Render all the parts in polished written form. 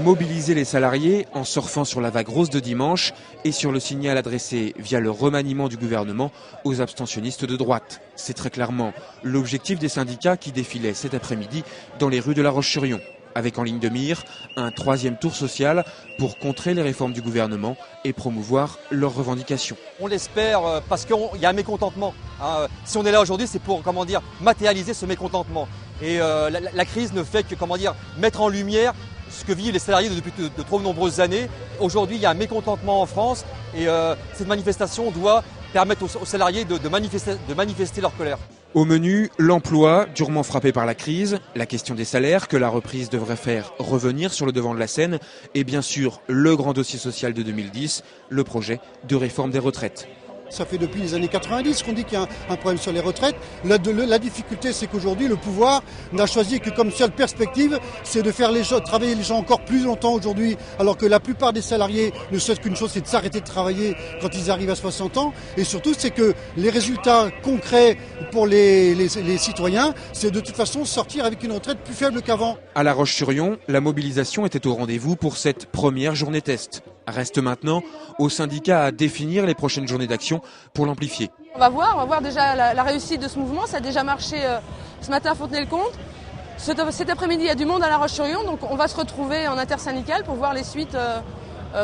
Mobiliser les salariés en surfant sur la vague rose de dimanche et sur le signal adressé via le remaniement du gouvernement aux abstentionnistes de droite. C'est très clairement l'objectif des syndicats qui défilaient cet après-midi dans les rues de La Roche-sur-Yon, avec en ligne de mire un troisième tour social pour contrer les réformes du gouvernement et promouvoir leurs revendications. On l'espère parce qu'il y a un mécontentement. Si on est là aujourd'hui, c'est pour matérialiser ce mécontentement. Et la crise ne fait que mettre en lumière ce que vivent les salariés depuis de trop nombreuses années. Aujourd'hui, il y a un mécontentement en France et cette manifestation doit permettre aux salariés de manifester leur colère. Au menu, l'emploi, durement frappé par la crise, la question des salaires que la reprise devrait faire revenir sur le devant de la scène et bien sûr le grand dossier social de 2010, le projet de réforme des retraites. Ça fait depuis les années 90 qu'on dit qu'il y a un problème sur les retraites. La difficulté, c'est qu'aujourd'hui, le pouvoir n'a choisi que comme seule perspective, c'est de faire travailler les gens encore plus longtemps aujourd'hui, alors que la plupart des salariés ne souhaitent qu'une chose, c'est de s'arrêter de travailler quand ils arrivent à 60 ans. Et surtout, c'est que les résultats concrets pour les citoyens, c'est de toute façon sortir avec une retraite plus faible qu'avant. À La Roche-sur-Yon, la mobilisation était au rendez-vous pour cette première journée test. Reste maintenant aux syndicats à définir les prochaines journées d'action pour l'amplifier. On va voir déjà la réussite de ce mouvement. Ça a déjà marché ce matin à Fontenay-le-Comte. Cet après-midi, il y a du monde à La Roche-sur-Yon, donc on va se retrouver en intersyndical pour voir les suites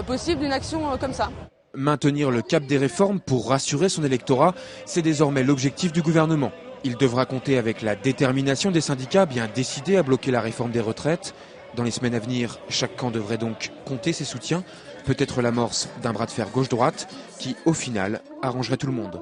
possibles d'une action comme ça. Maintenir le cap des réformes pour rassurer son électorat, c'est désormais l'objectif du gouvernement. Il devra compter avec la détermination des syndicats bien décidés à bloquer la réforme des retraites. Dans les semaines à venir, chaque camp devrait donc compter ses soutiens. Peut-être l'amorce d'un bras de fer gauche-droite qui, au final, arrangerait tout le monde.